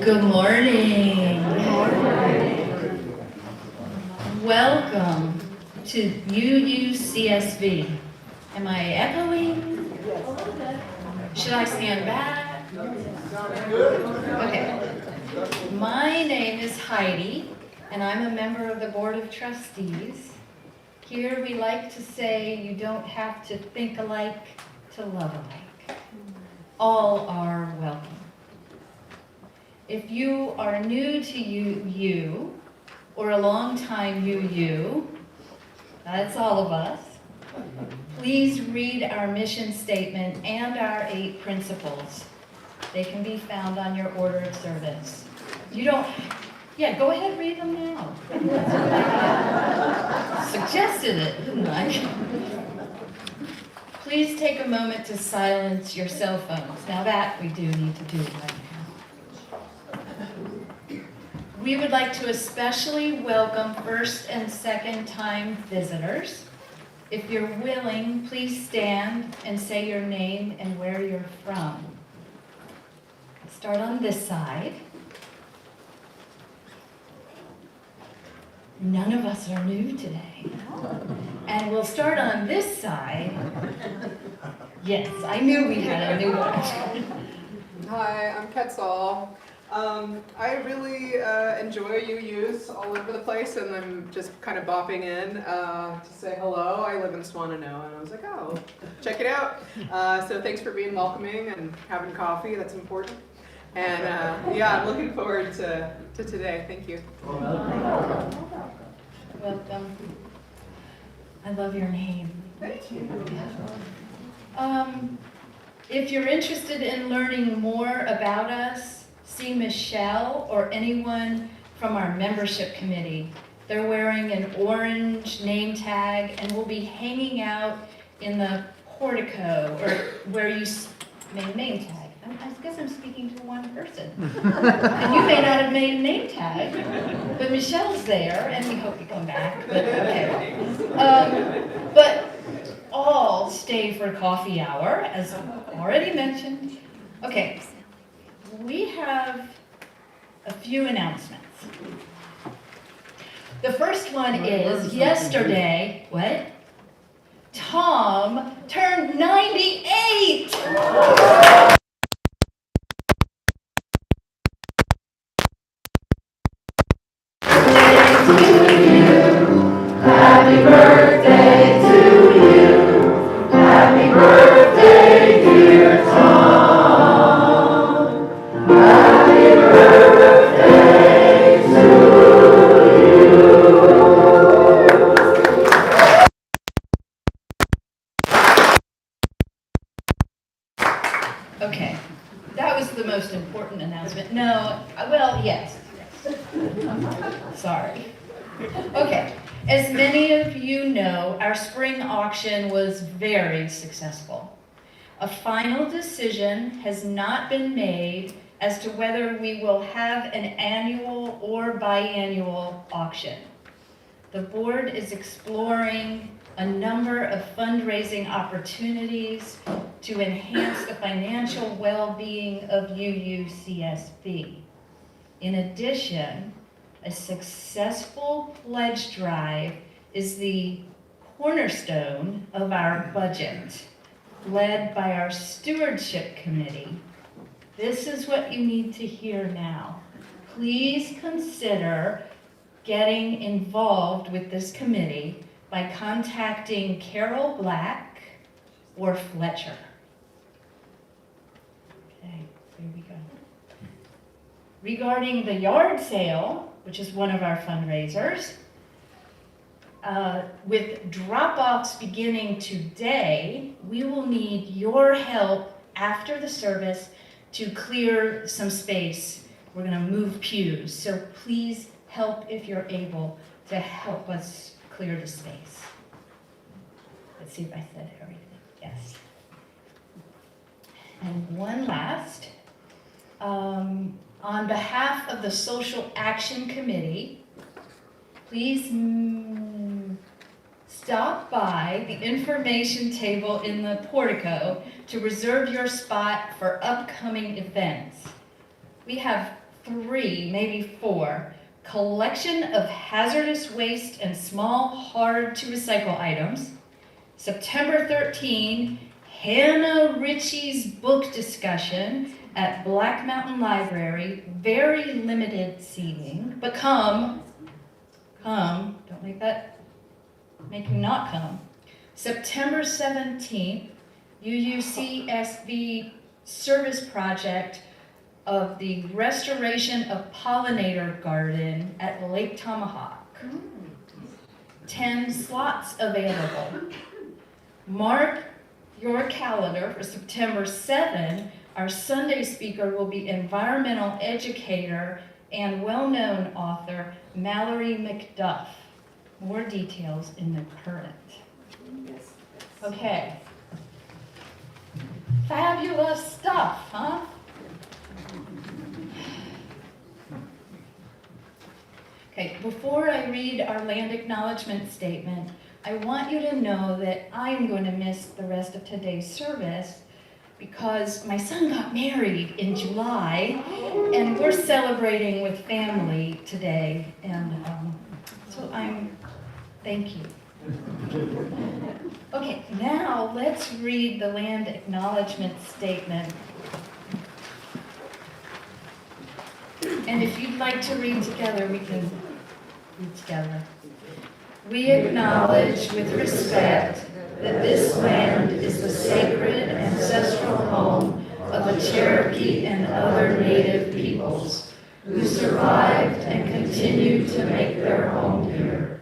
Good morning. Welcome to UU CSV. Am I echoing? Should I stand back? Okay. My name is Heidi, and I'm a member of the Board of Trustees. Here we like to say you don't have to think alike to love alike. All are welcome. If you are new to UU, or a long time UU, that's all of us, please read our mission statement and our 8 principles. They can be found on your order of service. You don't, yeah, go ahead, read them now. Suggested it, didn't I? Please take a moment to silence your cell phones. Now that we do need to do right now. We would like to especially welcome first and second time visitors. If you're willing, please stand and say your name and where you're from. Start on this side. None of us are new today. And we'll start on this side. Yes, I knew we had a new one. Hi, I'm Quetzal. I really enjoy UUs all over the place, and I'm just kind of bopping in to say hello. I live in Swannanoa, and I was like, oh, check it out. So thanks for being welcoming and having coffee. That's important. And yeah, I'm looking forward to today. Thank you. Welcome. I love your name. Thank you. If you're interested in learning more about us, see Michelle or anyone from our membership committee. They're wearing an orange name tag and will be hanging out in the portico or where you made a name tag. I guess I'm speaking to one person. And you may not have made a name tag, but Michelle's there and we hope you come back. But okay. But all stay for coffee hour, as already mentioned. Okay. We have a few announcements. The first one is yesterday, what? Tom turned 98! Happy birthday to you! Happy birthday, dear Tom! Happy birthday to you! most important announcement. No, well, yes. Sorry. Okay, as many of you know, our spring auction was very successful. A final decision has not been made as to whether we will have an annual or biannual auction. The board is exploring a number of fundraising opportunities to enhance the financial well-being of UUCSB. In addition, a successful pledge drive is the cornerstone of our budget, led by our stewardship committee. This is what you need to hear now. Please consider getting involved with this committee by contacting Carol Black or Fletcher. Okay, here we go. Regarding the yard sale, which is one of our fundraisers, with drop-offs beginning today, we will need your help after the service to clear some space. We're going to move pews, so please help if you're able to help us clear the space. Let's see if I said everything. Yes. And one last. On behalf of the Social Action Committee, please stop by the information table in the portico to reserve your spot for upcoming events. We have 3, maybe 4, collection of hazardous waste and small, hard-to-recycle items. September 13, Hannah Ritchie's book discussion at Black Mountain Library, very limited seating, but come, don't make you not come. September 17th, UUCSB service project of the restoration of pollinator garden at Lake Tomahawk. 10 slots available. Mark your calendar for September 7. Our Sunday speaker will be environmental educator and well-known author Mallory McDuff. More details in the current. Okay. Fabulous stuff, huh? Okay, before I read our land acknowledgement statement, I want you to know that I'm going to miss the rest of today's service because my son got married in July, and we're celebrating with family today, and so thank you. Okay, now let's read the land acknowledgement statement. And if you'd like to read together, we can read together. We acknowledge with respect that this land is the sacred ancestral home of the Cherokee and other native peoples who survived and continue to make their home here.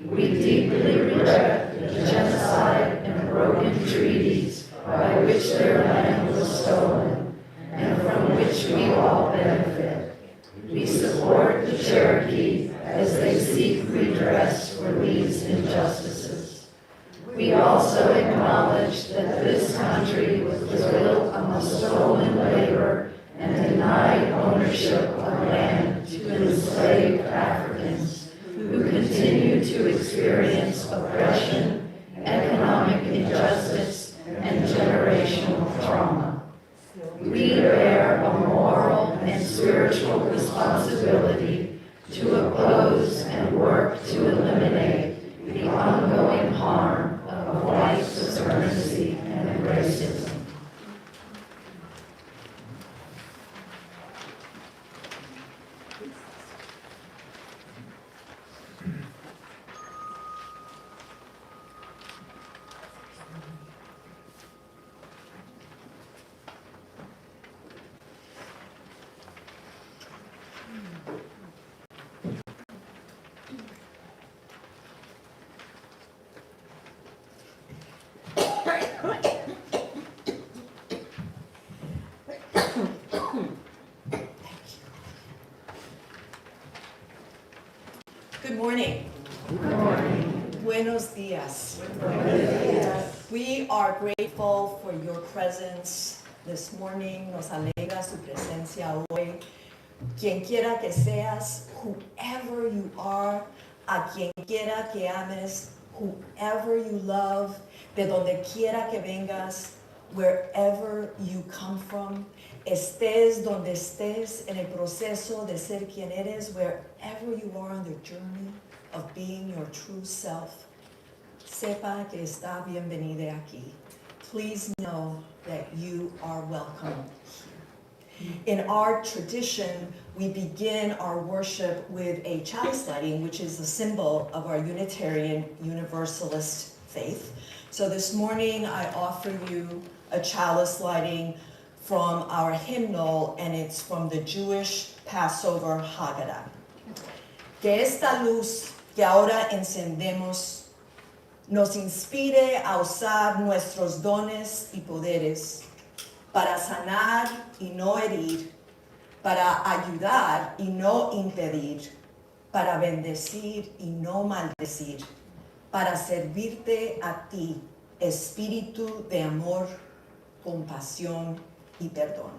We deeply reject the genocide and broken treaties by which their land was stolen and from which we all benefit. We support the Cherokee as they seek redress for these injustices. We also acknowledge that this country was built on the stolen labor and denied ownership of land to enslaved Africans who continue to experience oppression, economic injustice, and generational trauma. We bear a moral and spiritual responsibility to oppose and work to eliminate the ongoing harm of white supremacy and racism. Good morning. Good morning. Buenos dias. We are grateful for your presence this morning. Nos alegra su presencia hoy. Quien quiera que seas, whoever you are, a quien quiera que ames, whoever you love, de donde quiera que vengas, wherever you come from, estés donde estés en el proceso de ser quien eres, wherever you are on the journey of being your true self, sepa que está bienvenida aquí. Please know that you are welcome here. In our tradition, we begin our worship with a chalice lighting, which is a symbol of our Unitarian Universalist faith. So this morning, I offer you a chalice lighting from our hymnal, and it's from the Jewish Passover Haggadah. Que esta luz que ahora encendemos nos inspire a usar nuestros dones y poderes para sanar y no herir, para ayudar y no impedir, para bendecir y no maldecir, para servirte a ti, espíritu de amor, compasión y perdón.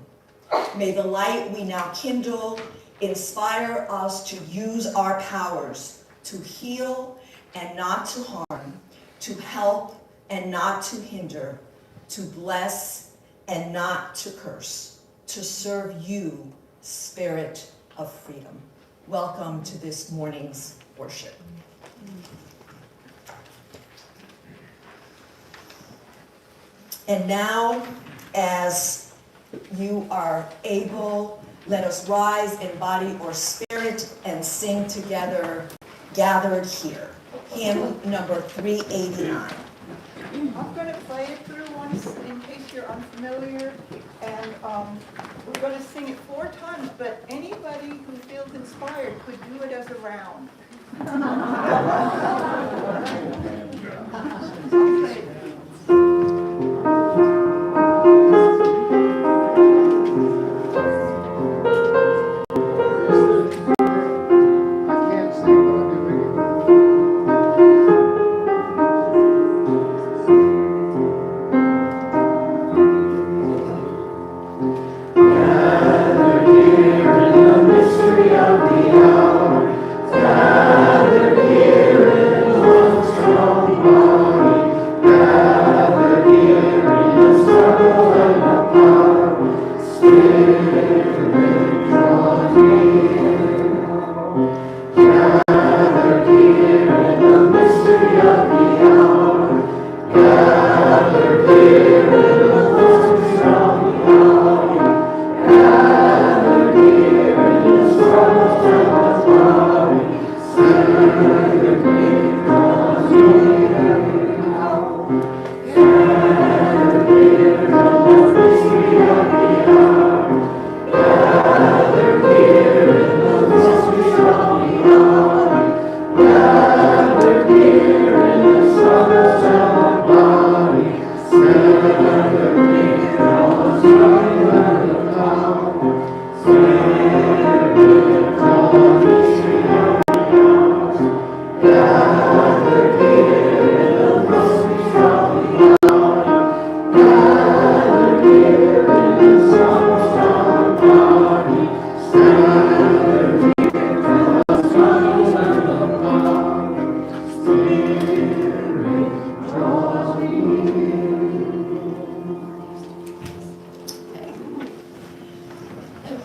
May the light we now kindle inspire us to use our powers to heal and not to harm, to help and not to hinder, to bless and not to curse, to serve you, Spirit of freedom. Welcome to this morning's worship. And now, as you are able, let us rise in body or spirit and sing together, Gathered Here. Hymn number 389. I'm going to play it through once in case you're unfamiliar, and we're going to sing it 4 times, but anybody who feels inspired could do it as a round.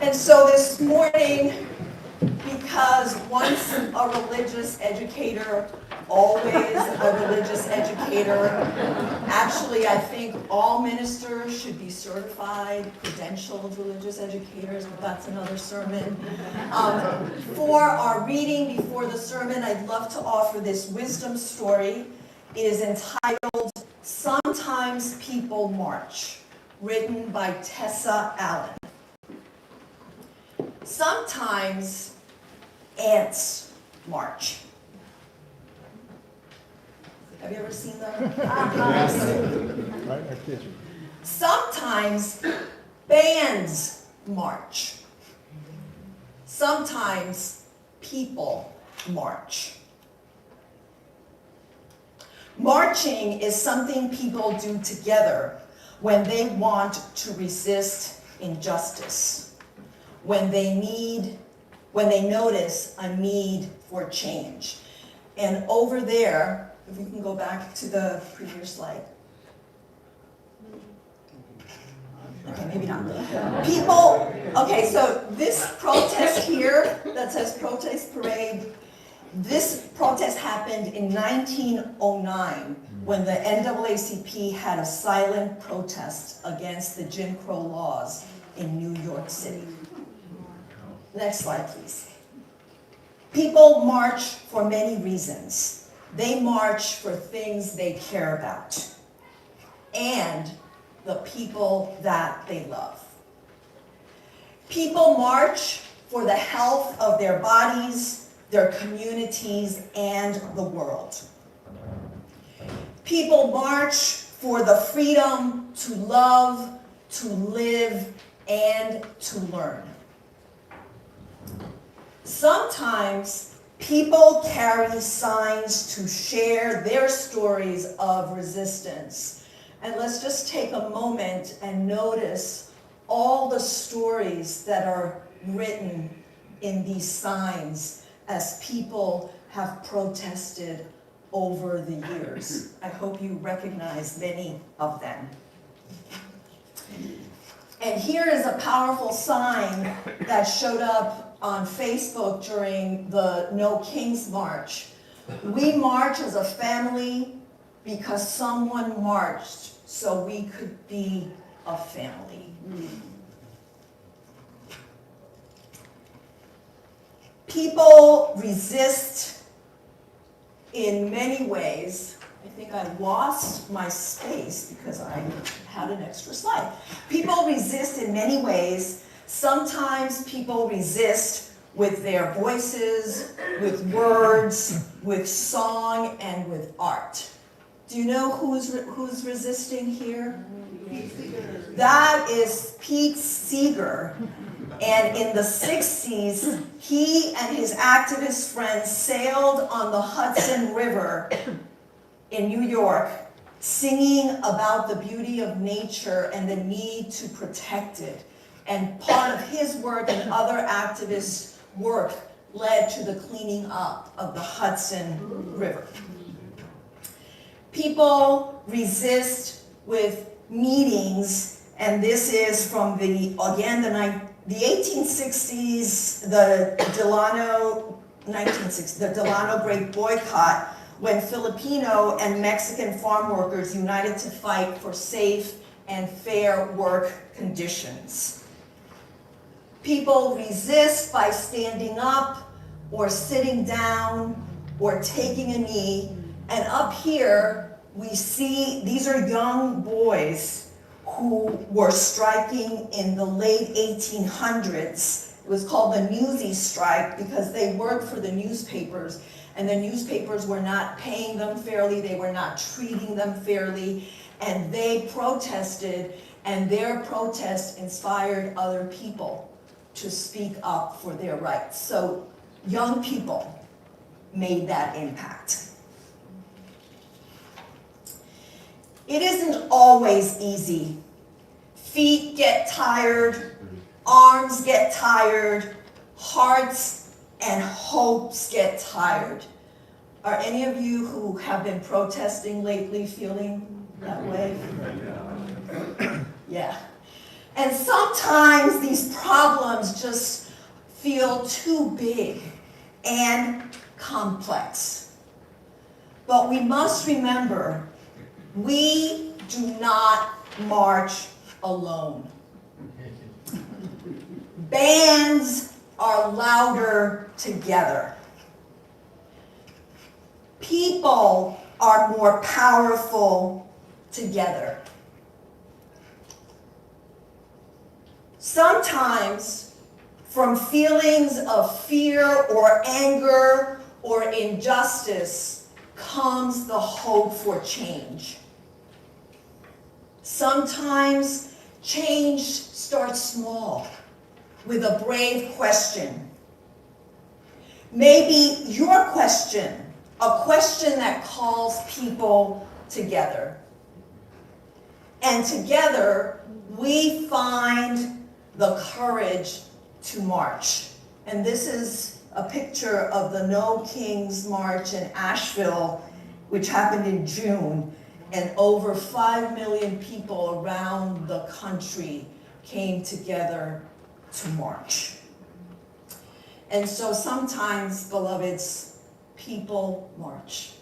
And so this morning, because once a religious educator, always a religious educator, actually I think all ministers should be certified, credentialed religious educators, but that's another sermon. For our reading before the sermon, I'd love to offer this wisdom story. It is entitled, Sometimes People March, written by Tessa Allen. Sometimes ants march. Have you ever seen them? Right, I kid you. Sometimes bands march. Sometimes people march. Marching is something people do together when they want to resist injustice, when they notice a need for change. And over there, if we can go back to the previous slide. Okay, maybe not. Okay, so this protest here that says protest parade, this protest happened in 1909 when the NAACP had a silent protest against the Jim Crow laws in New York City. Next slide, please. People march for many reasons. They march for things they care about and the people that they love. People march for the health of their bodies, their communities, and the world. People march for the freedom to love, to live, and to learn. Sometimes people carry signs to share their stories of resistance. And let's just take a moment and notice all the stories that are written in these signs as people have protested over the years. I hope you recognize many of them. And here is a powerful sign that showed up on Facebook during the No Kings March. We march as a family because someone marched so we could be a family. People resist in many ways. I think I lost my space because I had an extra slide. People resist in many ways. Sometimes people resist with their voices, with words, with song, and with art. Do you know who's resisting here? That is Pete Seeger. And in the 60s, he and his activist friends sailed on the Hudson River in New York, singing about the beauty of nature and the need to protect it. And part of his work and other activists' work led to the cleaning up of the Hudson River. People resist with meetings, and this is from the 1860s, the Delano Great Boycott, when Filipino and Mexican farm workers united to fight for safe and fair work conditions. People resist by standing up or sitting down or taking a knee. And up here, we see these are young boys who were striking in the late 1800s. It was called the Newsies strike because they worked for the newspapers, and the newspapers were not paying them fairly, they were not treating them fairly, and they protested, and their protest inspired other people to speak up for their rights. So young people made that impact. It isn't always easy. Feet get tired, arms get tired, hearts and hopes get tired. Are any of you who have been protesting lately feeling that way? Yeah. And sometimes these problems just feel too big and complex. But we must remember, we do not march alone. Bands are louder together. People are more powerful together. Sometimes, from feelings of fear or anger or injustice, comes the hope for change. Sometimes change starts small with a brave question. Maybe your question a question that calls people together. And together, we find the courage to march. And this is a picture of the No Kings March in Asheville, which happened in June. And over 5 million people around the country came together to march. And so sometimes, beloveds, people march.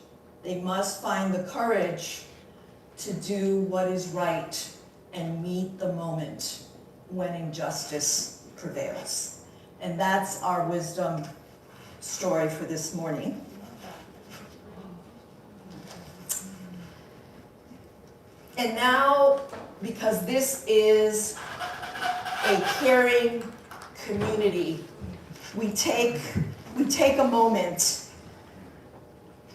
They must find the courage to do what is right and meet the moment when injustice prevails. And that's our wisdom story for this morning. And now, because this is a caring community, we take a moment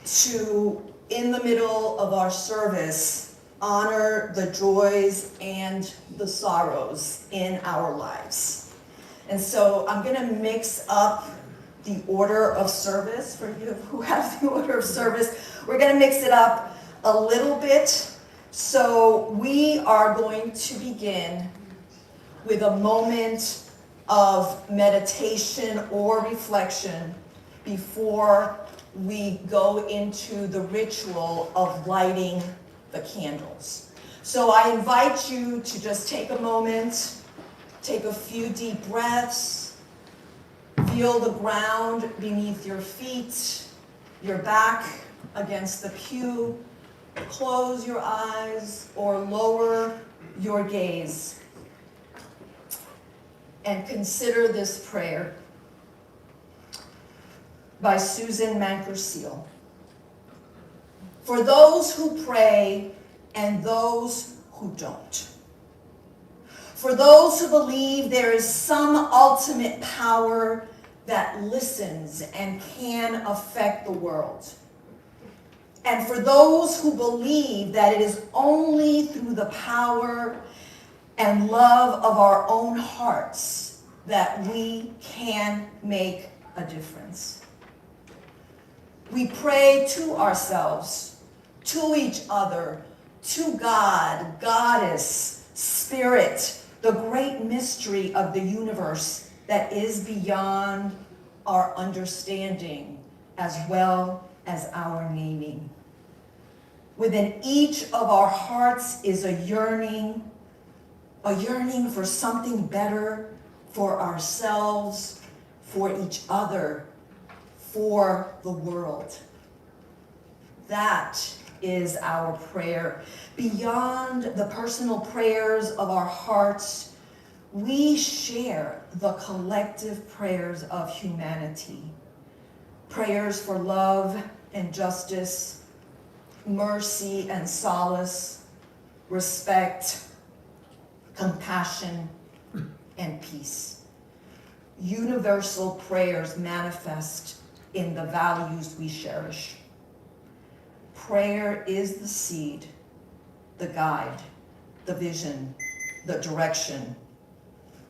to, in the middle of our service, honor the joys and the sorrows in our lives. And so I'm going to mix up the order of service for you who have the order of service. We're going to mix it up a little bit. So we are going to begin with a moment of meditation or reflection before we go into the ritual of lighting the candles. So I invite you to just take a moment, take a few deep breaths, feel the ground beneath your feet, your back against the pew, close your eyes or lower your gaze, and consider this prayer by Susan Manker-Seal. For those who pray and those who don't. For those who believe there is some ultimate power that listens and can affect the world. And for those who believe that it is only through the power and love of our own hearts that we can make a difference. We pray to ourselves, to each other, to God, Goddess, Spirit, the great mystery of the universe that is beyond our understanding as well as our naming. Within each of our hearts is a yearning for something better for ourselves, for each other, for the world. That is our prayer. Beyond the personal prayers of our hearts, we share the collective prayers of humanity. Prayers for love and justice, mercy and solace, respect, compassion, and peace. Universal prayers manifest in the values we cherish. Prayer is the seed, the guide, the vision, the direction.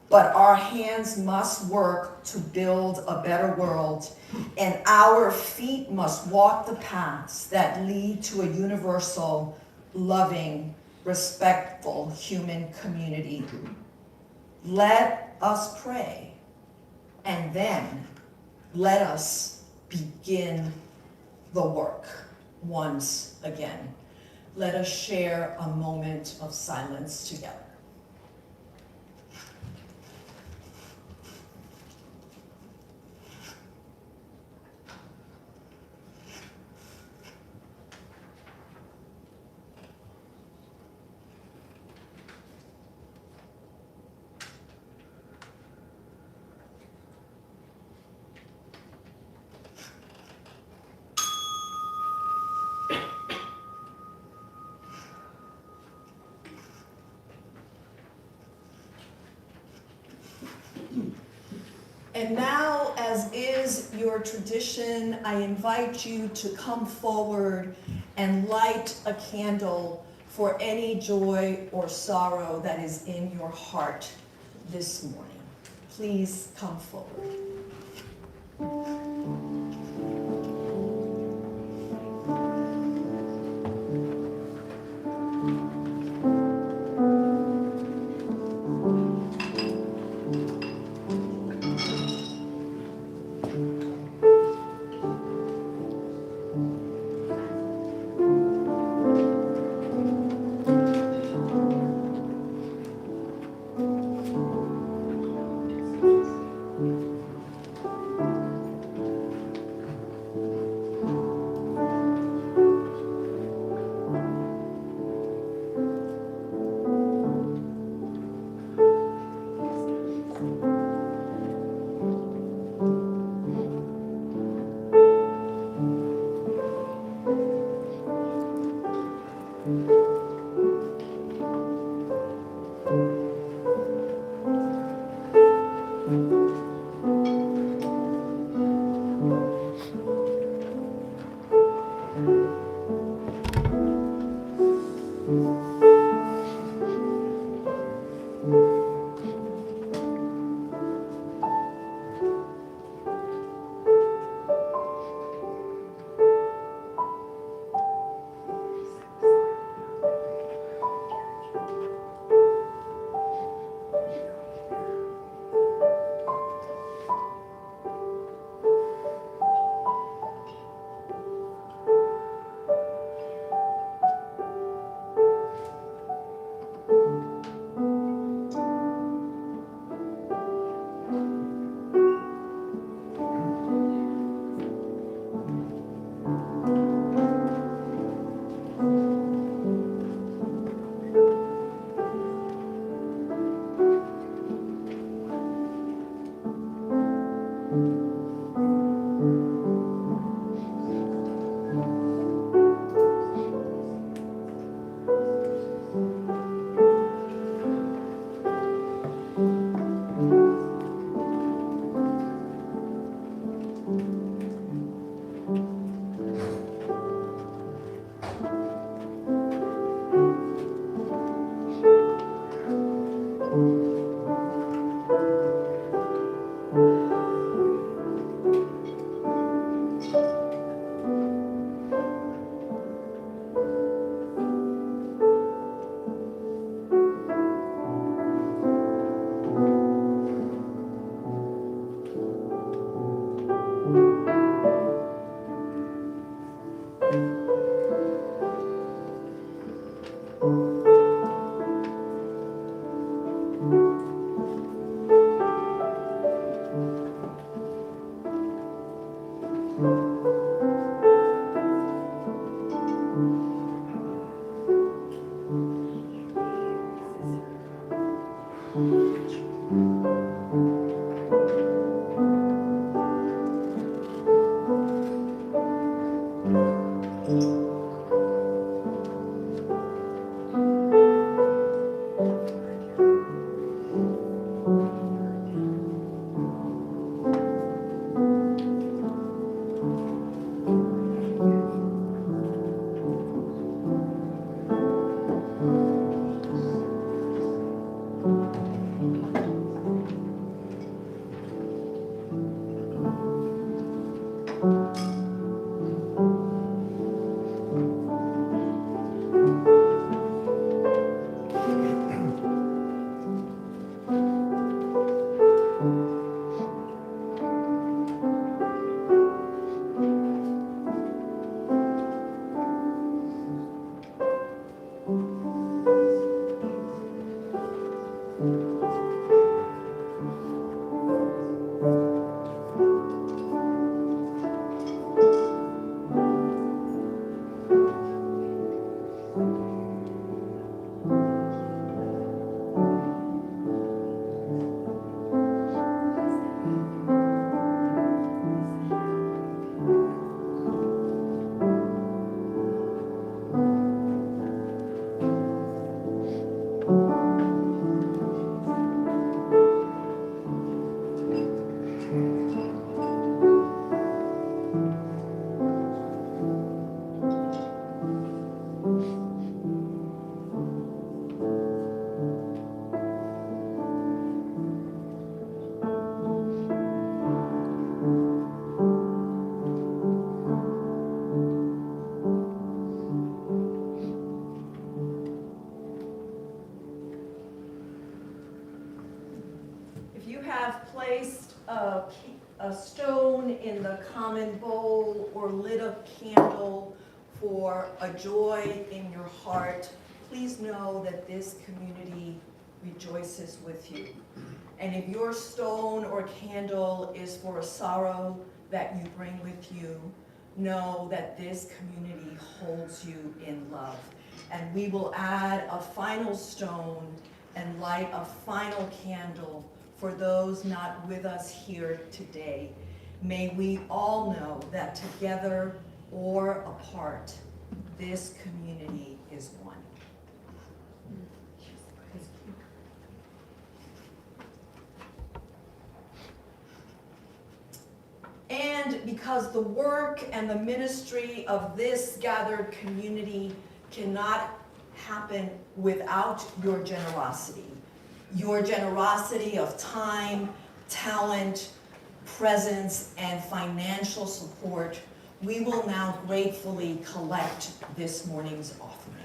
But our hands must work to build a better world, and our feet must walk the paths that lead to a universal, loving, respectful human community. Let us pray, and then let us begin the work once again. Let us share a moment of silence together. And now, as is your tradition, I invite you to come forward and light a candle for any joy or sorrow that is in your heart this morning. Please come forward. A stone in the common bowl or lit a candle for a joy in your heart, please know that this community rejoices with you. And if your stone or candle is for a sorrow that you bring with you, know that this community holds you in love. And we will add a final stone and light a final candle for those not with us here today. May we all know that together or apart, this community is one. And because the work and the ministry of this gathered community cannot happen without your generosity of time, talent, presence, and financial support, we will now gratefully collect this morning's offering.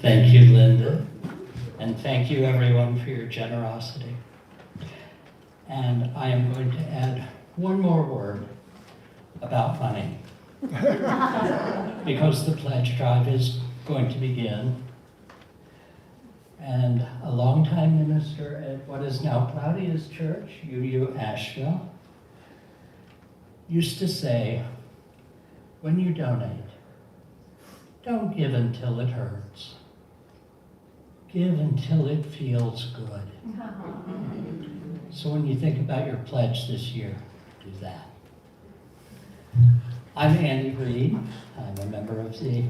Thank you, Linda, and thank you everyone for your generosity. And I am going to add one more word about money. Because the pledge drive is going to begin. And a longtime minister at what is now Claudia's church, UU Asheville, used to say, when you donate, don't give until it hurts. Give until it feels good. So when you think about your pledge this year, do that. I'm Andy Reed. I'm a member of the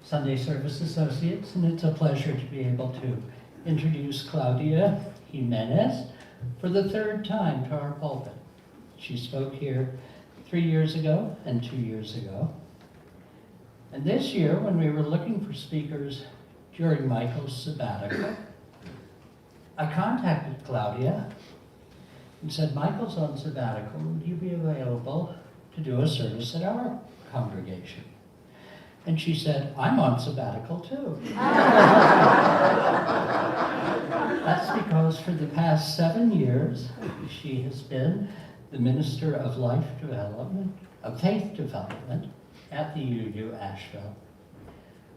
Sunday Service Associates, and it's a pleasure to be able to introduce Claudia Jiménez for the third time to our pulpit. She spoke here 3 years ago and 2 years ago. And this year, when we were looking for speakers during Michael's sabbatical, I contacted Claudia and said, Michael's on sabbatical, would you be available to do a service at our congregation? And she said, I'm on sabbatical too. That's because for the past 7 years, she has been the Minister of Life Development, of Faith Development at the UU Asheville.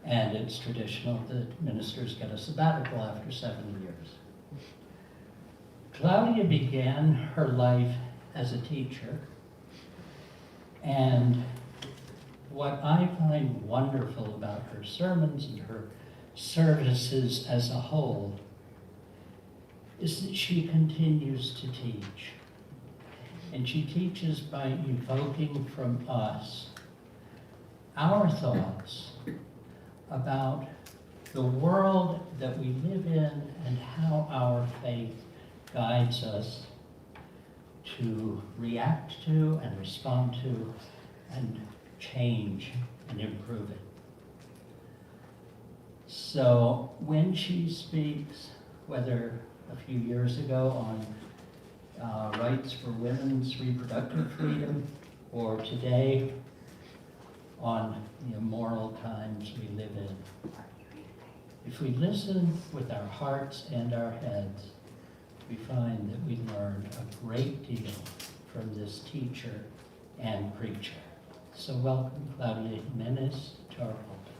And it's traditional that ministers get a sabbatical after 7 years. Claudia began her life as a teacher, and what I find wonderful about her sermons and her services as a whole is that she continues to teach. And she teaches by evoking from us our thoughts about the world that we live in and how our faith guides us to react to and respond to and change and improve it. So when she speaks, whether a few years ago on rights for women's reproductive freedom, or today on the immoral times we live in, if we listen with our hearts and our heads, we find that we learn a great deal from this teacher and preacher. So welcome Claudia Jiménez to our pulpit.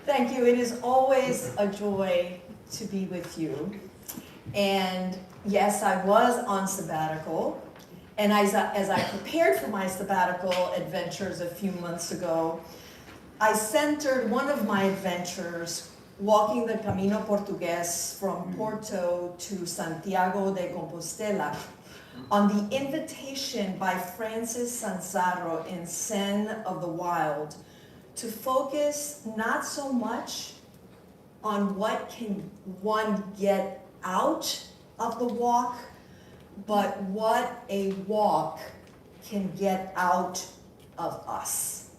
Thank you. It is always a joy to be with you. And yes, I was on sabbatical. And as I prepared for my sabbatical adventures a few months ago, I centered one of my adventures walking the Camino Portugués from Porto to Santiago de Compostela on the invitation by Francis Sanzaro in Sen of the Wild to focus not so much on what can one get out of the walk, but what a walk can get out of us.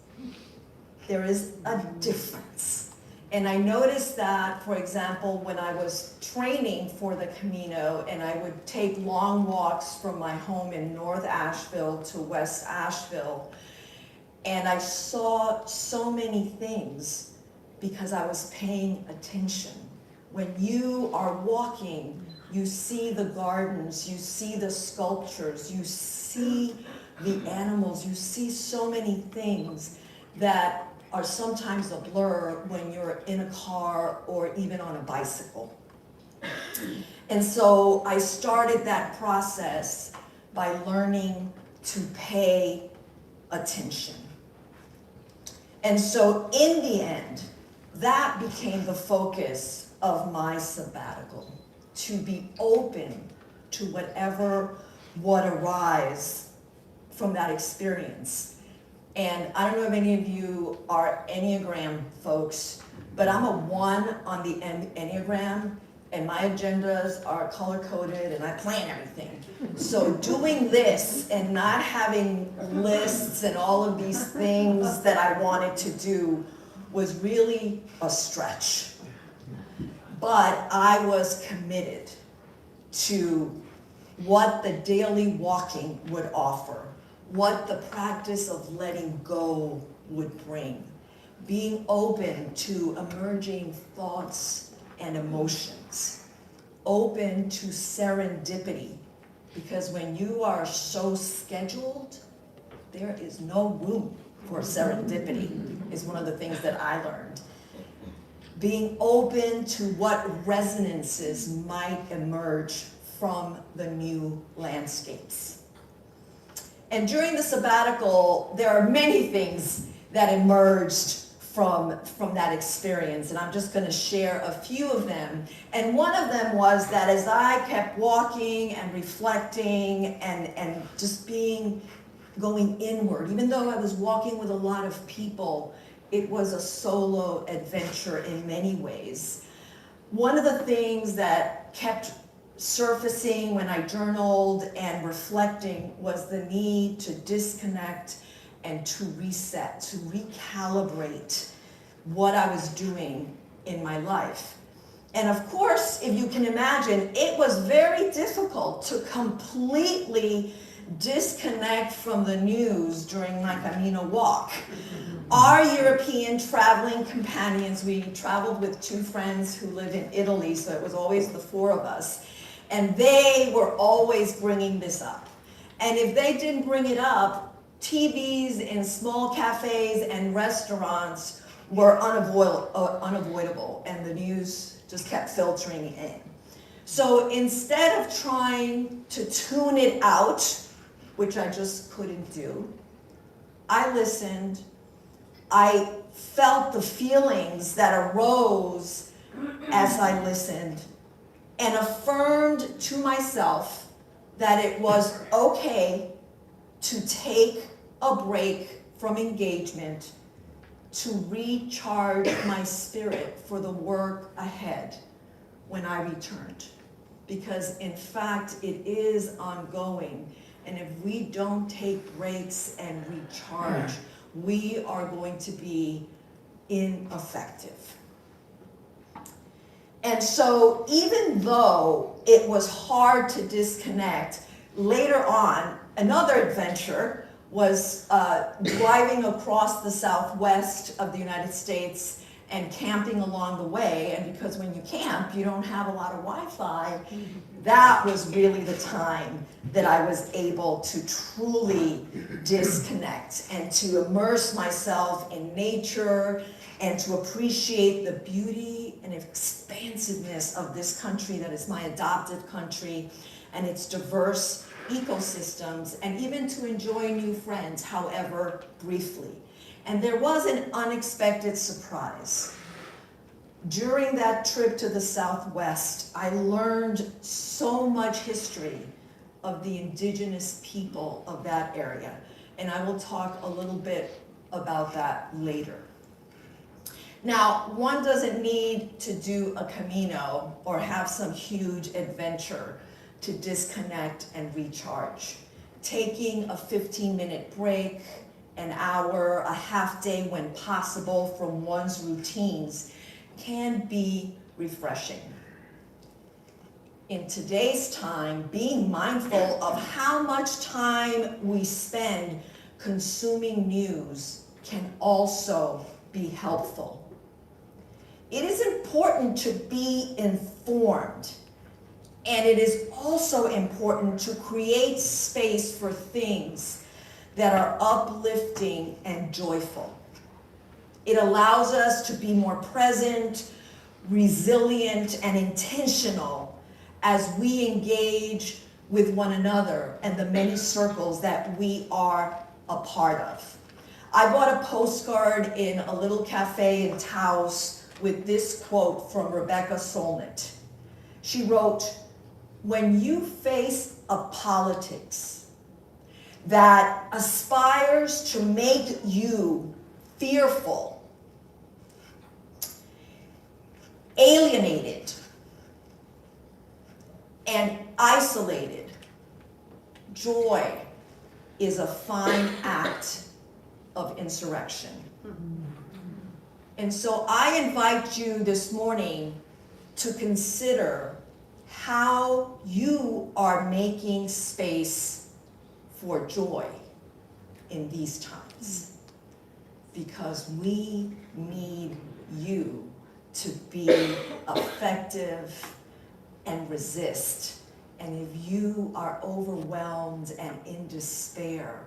There is a difference. And I noticed that, for example, when I was training for the Camino and I would take long walks from my home in North Asheville to West Asheville, and I saw so many things because I was paying attention. When you are walking, you see the gardens, you see the sculptures, you see the animals, you see so many things that are sometimes a blur when you're in a car or even on a bicycle. And so I started that process by learning to pay attention. And so in the end, that became the focus of my sabbatical, to be open to whatever would arise from that experience. And I don't know if any of you are Enneagram folks, but I'm a 1 on the Enneagram, and my agendas are color-coded, and I plan everything. So doing this and not having lists and all of these things that I wanted to do was really a stretch. But I was committed to what the daily walking would offer, what the practice of letting go would bring, being open to emerging thoughts and emotions, open to serendipity, because when you are so scheduled, there is no room for serendipity, is one of the things that I learned. Being open to what resonances might emerge from the new landscapes. And during the sabbatical, there are many things that emerged from that experience, and I'm just going to share a few of them. And one of them was that as I kept walking and reflecting and just going inward, even though I was walking with a lot of people, it was a solo adventure in many ways. One of the things that kept surfacing when I journaled and reflecting was the need to disconnect and to reset, to recalibrate what I was doing in my life. And of course, if you can imagine, it was very difficult to completely disconnect from the news during my Camino walk. Our European traveling companions, we traveled with two friends who live in Italy, so it was always the four of us, and they were always bringing this up. And if they didn't bring it up, TVs in small cafes and restaurants were unavoidable, and the news just kept filtering in. So instead of trying to tune it out, which I just couldn't do, I listened. I felt the feelings that arose as I listened, and affirmed to myself that it was okay to take a break from engagement to recharge my spirit for the work ahead when I returned. Because in fact, it is ongoing. And if we don't take breaks and recharge, we are going to be ineffective. And so even though it was hard to disconnect, later on, another adventure was driving across the southwest of the United States and camping along the way. And because when you camp, you don't have a lot of Wi-Fi, that was really the time that I was able to truly disconnect and to immerse myself in nature and to appreciate the beauty and expansiveness of this country that is my adopted country and its diverse ecosystems, and even to enjoy new friends, however briefly. And there was an unexpected surprise. During that trip to the Southwest, I learned so much history of the indigenous people of that area. And I will talk a little bit about that later. Now, one doesn't need to do a Camino or have some huge adventure to disconnect and recharge. Taking a 15-minute break, an hour, a half day when possible from one's routines can be refreshing. In today's time, being mindful of how much time we spend consuming news can also be helpful. It is important to be informed, and it is also important to create space for things that are uplifting and joyful. It allows us to be more present, resilient, and intentional as we engage with one another and the many circles that we are a part of. I bought a postcard in a little cafe in Taos with this quote from Rebecca Solnit. She wrote, "When you face a politics that aspires to make you fearful, alienated, and isolated, joy is a fine act of insurrection." And so I invite you this morning to consider how you are making space for joy in these times. Because we need you to be effective and resist. And if you are overwhelmed and in despair,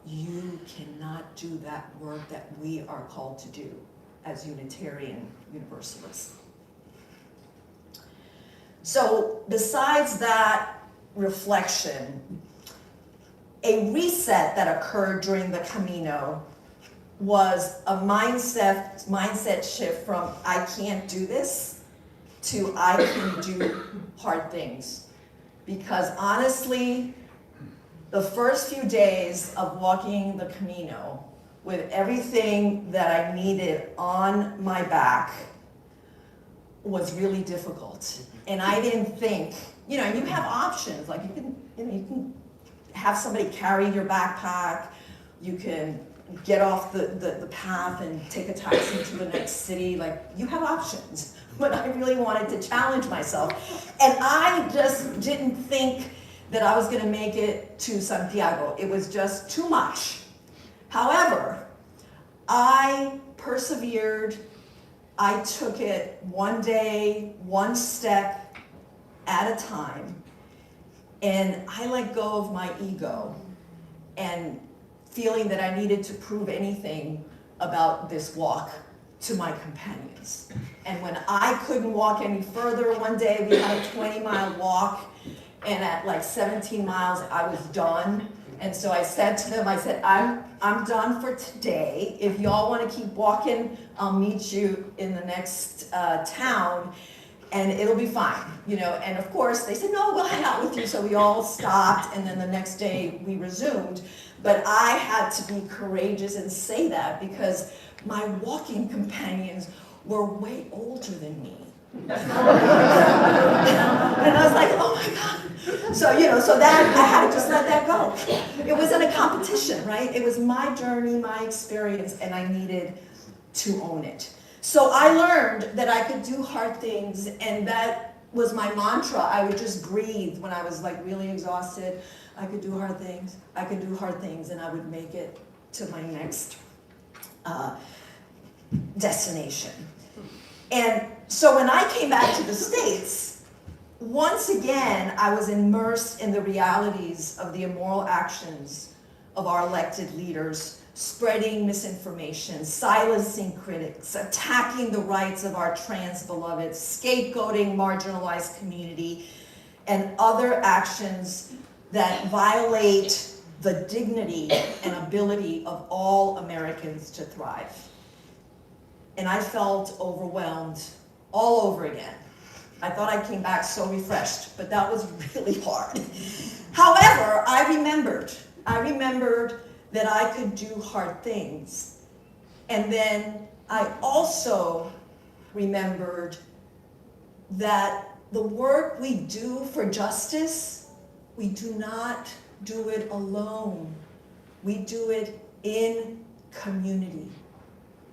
you cannot do that work that we are called to do as Unitarian Universalists. So besides that reflection, a reset that occurred during the Camino was a mindset shift from I can't do this to I can do hard things. Because honestly, the first few days of walking the Camino with everything that I needed on my back was really difficult. And I didn't think, you have options, like you can have somebody carry your backpack, you can get off the path and take a taxi to the next city, like you have options. But I really wanted to challenge myself. And I just didn't think that I was gonna make it to Santiago. It was just too much. However, I persevered. I took it one day, one step at a time. And I let go of my ego and feeling that I needed to prove anything about this walk to my companions. And when I couldn't walk any further, one day we had a 20-mile walk, and at like 17 miles, I was done. And so I said to them, I'm done for today. If y'all want to keep walking, I'll meet you in the next town, and it'll be fine, And of course, they said, no, we'll hang out with you. So we all stopped, and then the next day we resumed. But I had to be courageous and say that because my walking companions were way older than me. And I was like, oh my God. So that, I had to just let that go. It wasn't a competition, right? It was my journey, my experience, and I needed to own it. So I learned that I could do hard things, and that was my mantra. I would just breathe when I was like really exhausted. I could do hard things, I could do hard things, and I would make it to my next destination. And so when I came back to the States, once again, I was immersed in the realities of the immoral actions of our elected leaders, spreading misinformation, silencing critics, attacking the rights of our trans beloveds, scapegoating marginalized community, and other actions that violate the dignity and ability of all Americans to thrive. And I felt overwhelmed all over again. I thought I came back so refreshed, but that was really hard. However, I remembered that I could do hard things. And then I also remembered that the work we do for justice, we do not do it alone. We do it in community.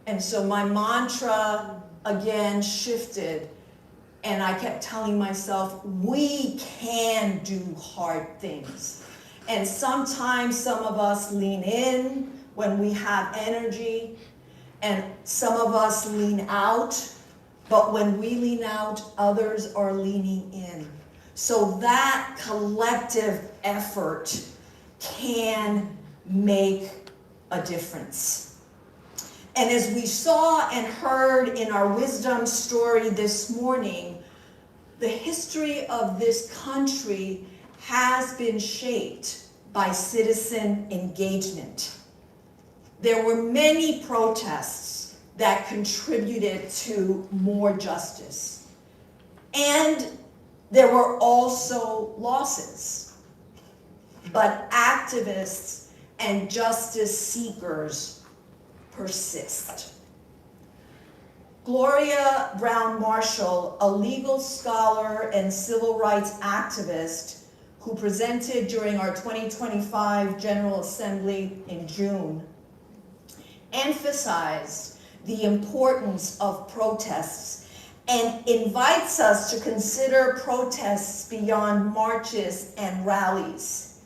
And so my mantra again shifted, and I kept telling myself, we can do hard things. And sometimes some of us lean in when we have energy, and some of us lean out, but when we lean out, others are leaning in. So that collective effort can make a difference. And as we saw and heard in our wisdom story this morning, the history of this country has been shaped by citizen engagement. There were many protests that contributed to more justice. And there were also losses. But activists and justice seekers persist. Gloria Brown Marshall, a legal scholar and civil rights activist who presented during our 2025 General Assembly in June, emphasized the importance of protests and invites us to consider protests beyond marches and rallies.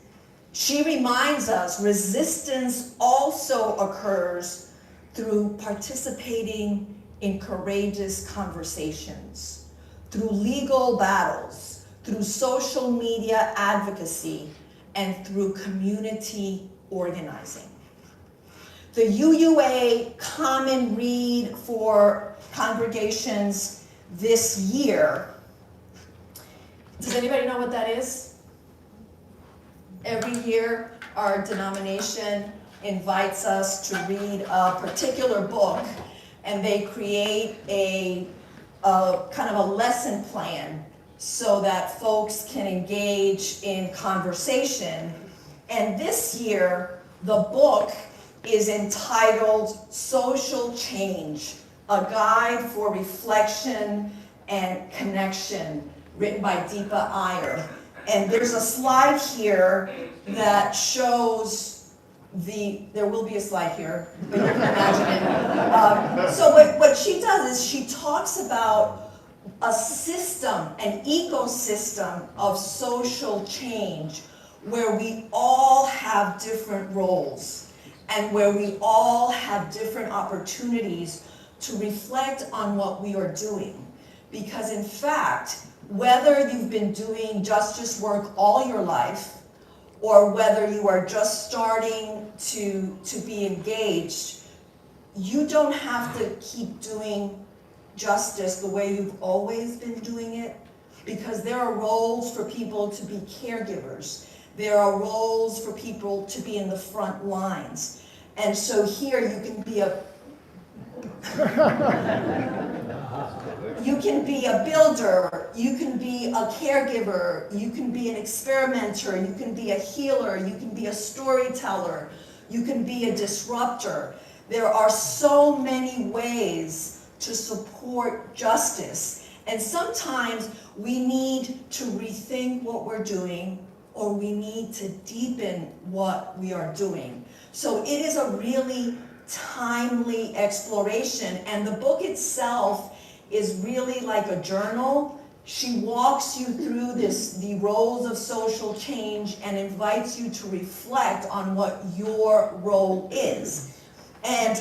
She reminds us resistance also occurs through participating in courageous conversations, through legal battles, through social media advocacy, and through community organizing. The UUA Common Read for congregations this year, does anybody know what that is? Every year, our denomination invites us to read a particular book, and they create a kind of a lesson plan so that folks can engage in conversation. And this year, the book is entitled Social Change, a Guide for Reflection and Connection, written by Deepa Iyer. And there's a slide here that shows there will be a slide here, but you can imagine it. So what she does is she talks about a system, an ecosystem of social change where we all have different roles and where we all have different opportunities to reflect on what we are doing. Because in fact, whether you've been doing justice work all your life, or whether you are just starting to be engaged, you don't have to keep doing justice the way you've always been doing it, because there are roles for people to be caregivers. There are roles for people to be in the front lines. And so here you can be a builder, you can be a caregiver, you can be an experimenter, you can be a healer, you can be a storyteller, you can be a disruptor. There are so many ways to support justice. And sometimes we need to rethink what we're doing, or we need to deepen what we are doing. So it is a really timely exploration, and the book itself is really like a journal. She walks you through the roles of social change and invites you to reflect on what your role is. And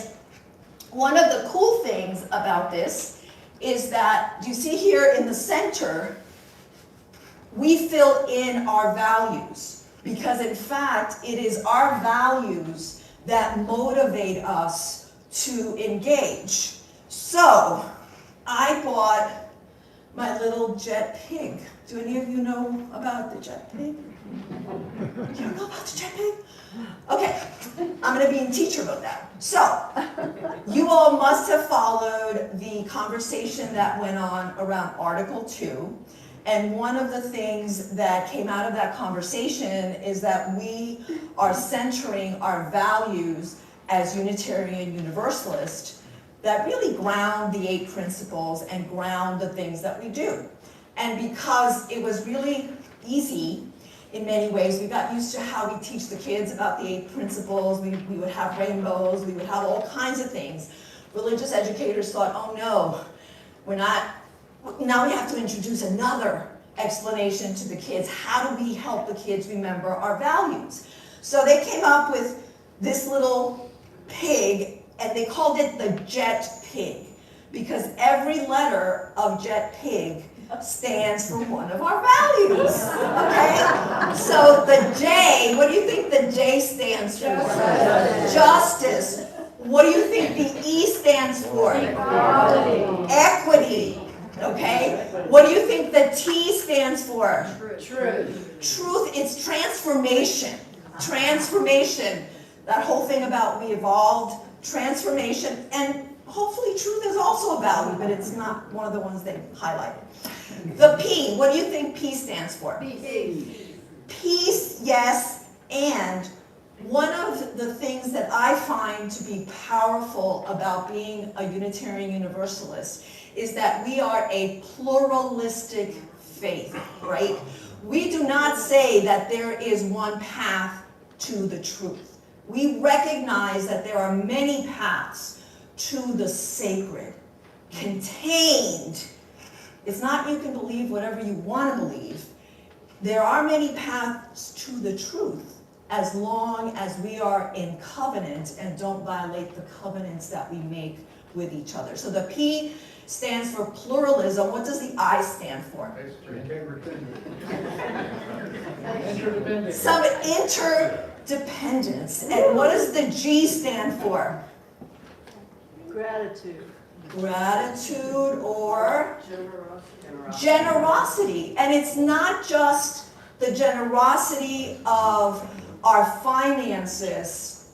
one of the cool things about this is that, you see here in the center, we fill in our values, because in fact, it is our values that motivate us to engage. So, I bought my little jet pig. Do any of you know about the jet pig? You don't know about the jet pig? Okay, I'm gonna be in teacher mode now. So, you all must have followed the conversation that went on around Article 2. And one of the things that came out of that conversation is that we are centering our values as Unitarian Universalist that really ground the 8 principles and ground the things that we do. And because it was really easy in many ways, we got used to how we teach the kids about the 8 principles. We would have rainbows, we would have all kinds of things. Religious educators thought, oh no, now we have to introduce another explanation to the kids. How do we help the kids remember our values? So they came up with this little pig, and they called it the jet pig, because every letter of jet pig stands for one of our values, okay? So the J, what do you think the J stands for? Justice. What do you think the E stands for? Equality. Equity. Okay? What do you think the T stands for? Truth. Truth, it's transformation. Transformation. That whole thing about we evolved, transformation, and hopefully truth is also a value, but it's not one of the ones they highlighted. The P, what do you think P stands for? Peace. Peace, yes, and one of the things that I find to be powerful about being a Unitarian Universalist is that we are a pluralistic faith, right? We do not say that there is one path to the truth. We recognize that there are many paths to the sacred, contained It's not you can believe whatever you want to believe. There are many paths to the truth as long as we are in covenant and don't violate the covenants that we make with each other. So the P stands for pluralism. What does the I stand for? Some interdependence. And what does the G stand for? Gratitude. Gratitude or generosity. And it's not just the generosity of our finances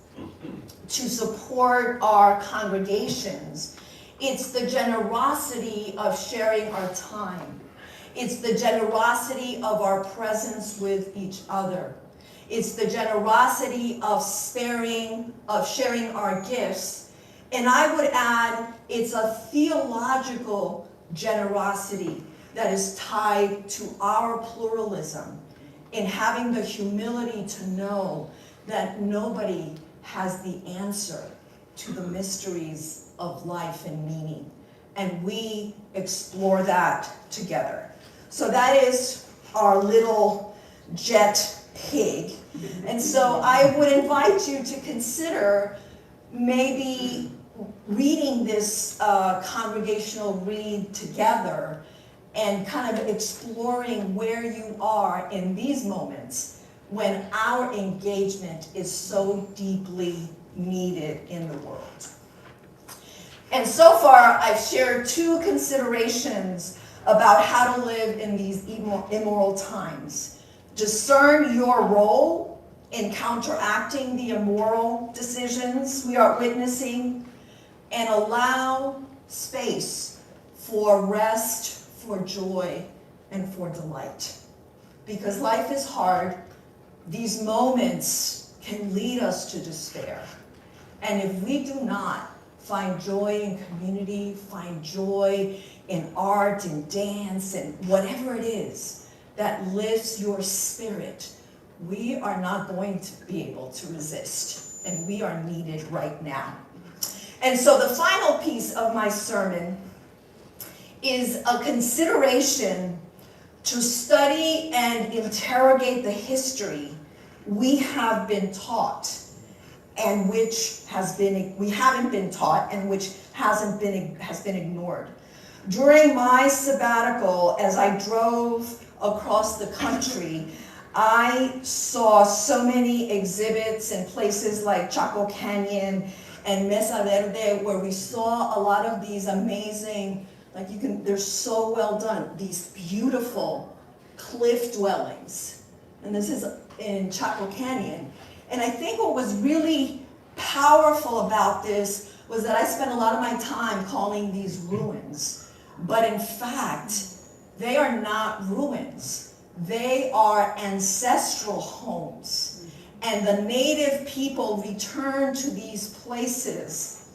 to support our congregations. It's the generosity of sharing our time. It's the generosity of our presence with each other. It's the generosity of sharing our gifts. And I would add, it's a theological generosity that is tied to our pluralism in having the humility to know that nobody has the answer to the mysteries of life and meaning. And we explore that together. So that is our little jet pig. And so I would invite you to consider maybe reading this congregational read together and kind of exploring where you are in these moments when our engagement is so deeply needed in the world. And so far, I've shared two considerations about how to live in these immoral times. Discern your role in counteracting the immoral decisions we are witnessing, and allow space for rest, for joy, and for delight. Because life is hard. These moments can lead us to despair. And if we do not find joy in community, find joy in art and dance and whatever it is that lifts your spirit, we are not going to be able to resist. And we are needed right now. And so the final piece of my sermon is a consideration to study and interrogate the history we have been taught and which we haven't been taught and which has been ignored. During my sabbatical, as I drove across the country, I saw so many exhibits in places like Chaco Canyon and Mesa Verde, where we saw a lot of these amazing, they're so well done, these beautiful cliff dwellings. And this is in Chaco Canyon. And I think what was really powerful about this was that I spent a lot of my time calling these ruins. But in fact, they are not ruins. They are ancestral homes. And the native people return to these places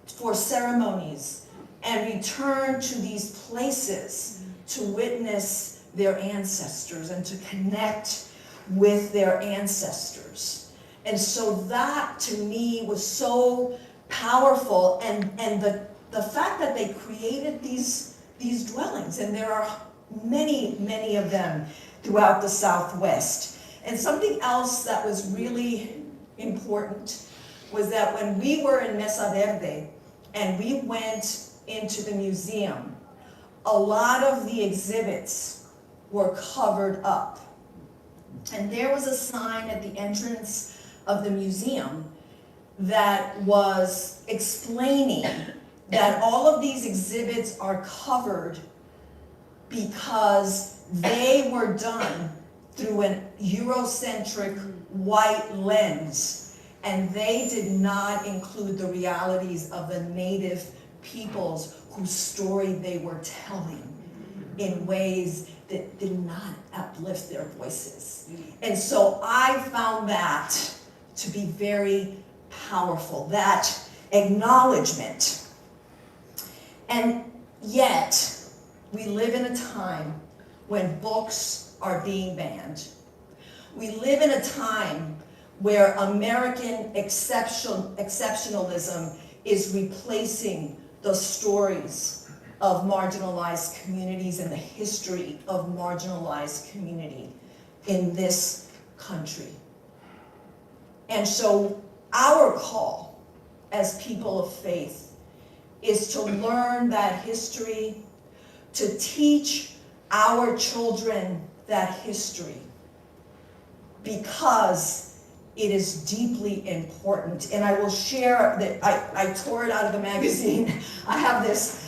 for ceremonies and return to these places to witness their ancestors and to connect with their ancestors. And so that to me was so powerful, and the fact that they created these dwellings, and there are many, many of them throughout the Southwest. And something else that was really important was that when we were in Mesa Verde and we went into the museum, a lot of the exhibits were covered up. And there was a sign at the entrance of the museum that was explaining that all of these exhibits are covered because they were done through an Eurocentric white lens, and they did not include the realities of the native peoples whose story they were telling in ways that did not uplift their voices. And so I found that to be very powerful, that acknowledgement. And yet, we live in a time when books are being banned. We live in a time where American exceptionalism is replacing the stories of marginalized communities and the history of marginalized community in this country. And so our call as people of faith is to learn that history, to teach our children that history, because it is deeply important. And I will share that I tore it out of the magazine. I have this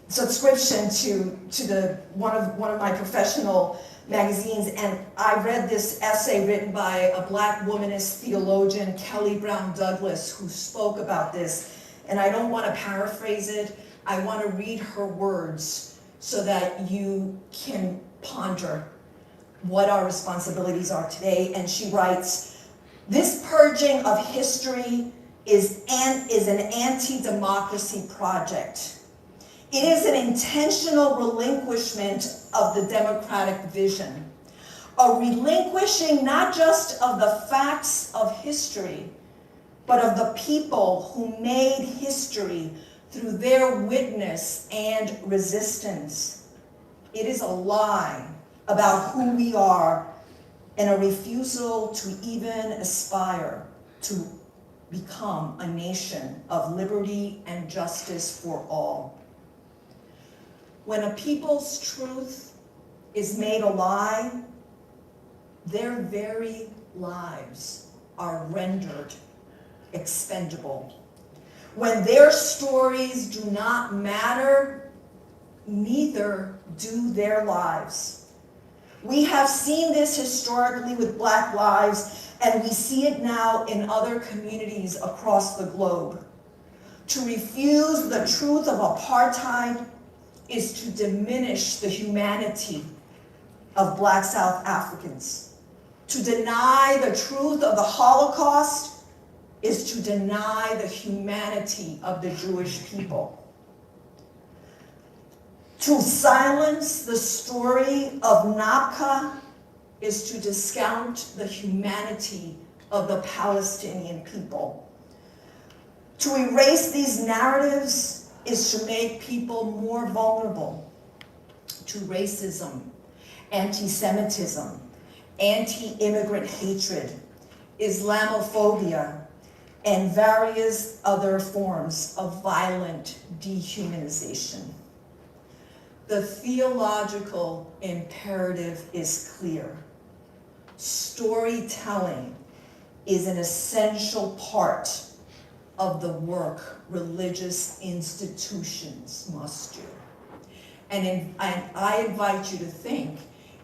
subscription to one of my professional magazines, and I read this essay written by a Black womanist theologian, Kelly Brown Douglas, who spoke about this. And I don't want to paraphrase it. I want to read her words so that you can ponder what our responsibilities are today. And she writes, "This purging of history is an anti-democracy project. It is an intentional relinquishment of the democratic vision, a relinquishing not just of the facts of history, but of the people who made history through their witness and resistance. It is a lie about who we are and a refusal to even aspire to become a nation of liberty and justice for all. When a people's truth is made a lie, their very lives are rendered expendable. When their stories do not matter, neither do their lives. We have seen this historically with Black lives, and we see it now in other communities across the globe. To refuse the truth of apartheid is to diminish the humanity of Black South Africans. To deny the truth of the Holocaust is to deny the humanity of the Jewish people. To silence the story of Nakba is to discount the humanity of the Palestinian people. To erase these narratives is to make people more vulnerable to racism, anti-Semitism, anti-immigrant hatred, Islamophobia, and various other forms of violent dehumanization. The theological imperative is clear. Storytelling is an essential part of the work religious institutions must do. And I invite you to think,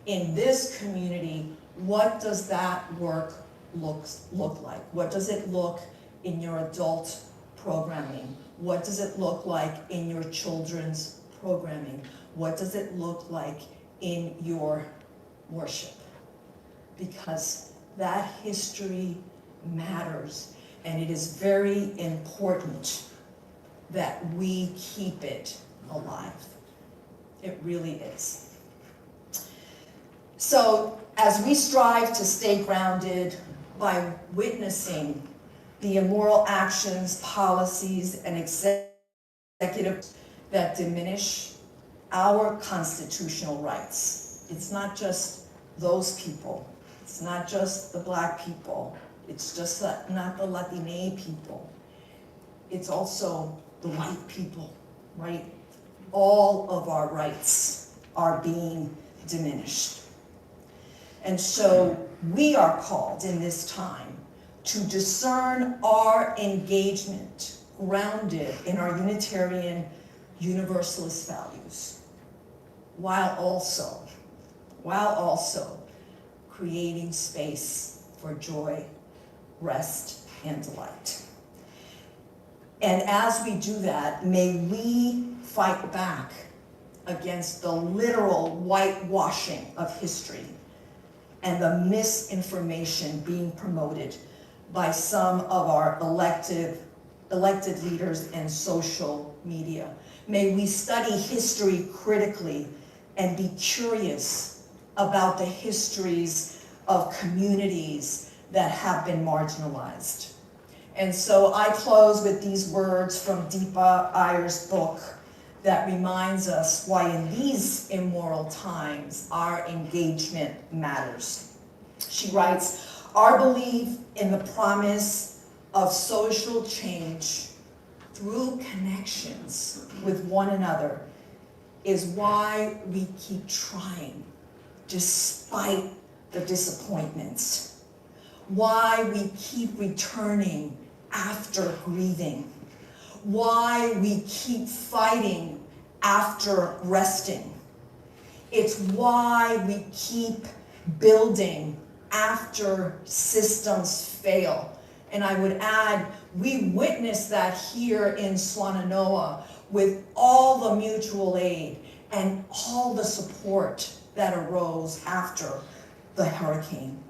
in this community, what does that work look like? What does it look in your adult programming? What does it look like in your children's programming? What does it look like in your worship? Because that history matters, and it is very important that we keep it alive. It really is. So, as we strive to stay grounded by witnessing the immoral actions, policies, and executives that diminish our constitutional rights, it's not just those people, it's not just the Black people, it's just not the Latine people, it's also the white people, right? All of our rights are being diminished. And so we are called in this time to discern our engagement grounded in our Unitarian Universalist values, while also creating space for joy, rest, and delight. And as we do that, may we fight back against the literal whitewashing of history and the misinformation being promoted by some of our elected leaders and social media. May we study history critically and be curious about the histories of communities that have been marginalized. And so I close with these words from Deepa Iyer's book, that reminds us why in these immoral times our engagement matters. She writes, our belief in the promise of social change through connections with one another is why we keep trying despite the disappointments, why we keep returning after grieving, why we keep fighting after resting. It's why we keep building after systems fail. And I would add, we witnessed that here in Swannanoa with all the mutual aid and all the support that arose after the hurricane.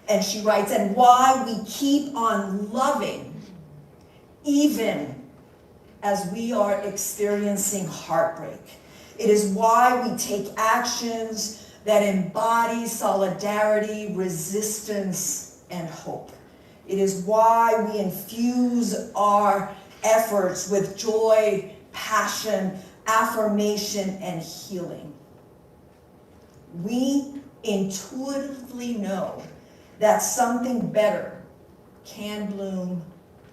And she writes, and why we keep on loving even as we are experiencing heartbreak. It is why we take actions that embody solidarity, resistance, and hope. It is why we infuse our efforts with joy, passion, affirmation, and healing. We intuitively know that something better can bloom,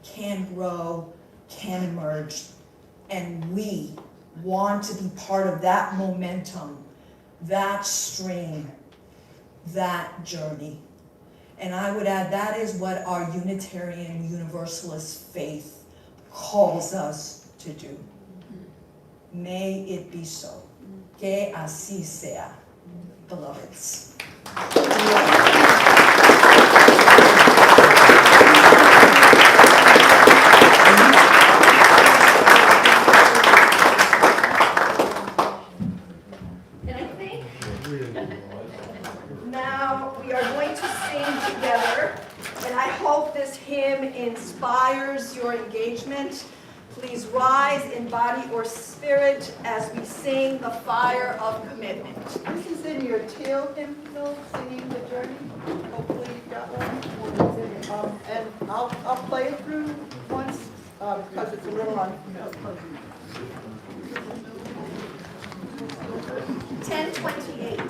can grow, can emerge, and we want to be part of that momentum, that stream, that journey. And I would add, that is what our Unitarian Universalist faith calls us to do. May it be so. Que así sea, beloveds. And I think now we are going to sing together, and I hope this hymn inspires your engagement. Please rise in body or spirit as we sing the fire of commitment. This is in your tail hymnal, Singing the Journey. Hopefully you've got one. And I'll play it through once because it's a little unfamiliar. 1028.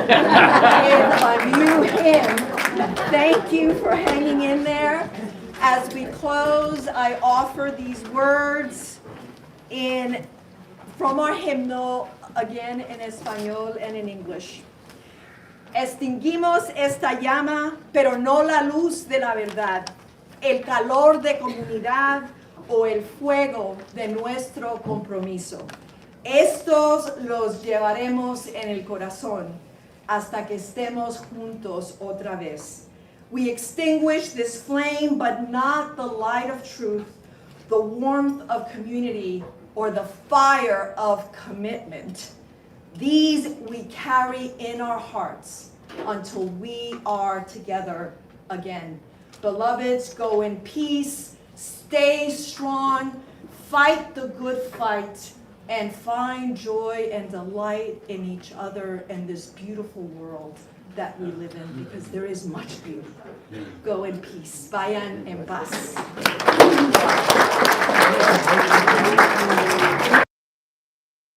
a new hymn. Thank you for hanging in there. As we close, I offer these words from our hymnal, again in Español and in English. Extinguimos esta llama, pero no la luz de la verdad, el calor de comunidad o el fuego de nuestro compromiso. Estos los llevaremos en el corazón hasta que estemos juntos otra vez. We extinguish this flame, but not the light of truth, the warmth of community, or the fire of commitment. These we carry in our hearts until we are together again. Beloveds, go in peace, stay strong, fight the good fight, and find joy and delight in each other and this beautiful world that we live in, because there is much beauty. Go in peace. Vayan en paz.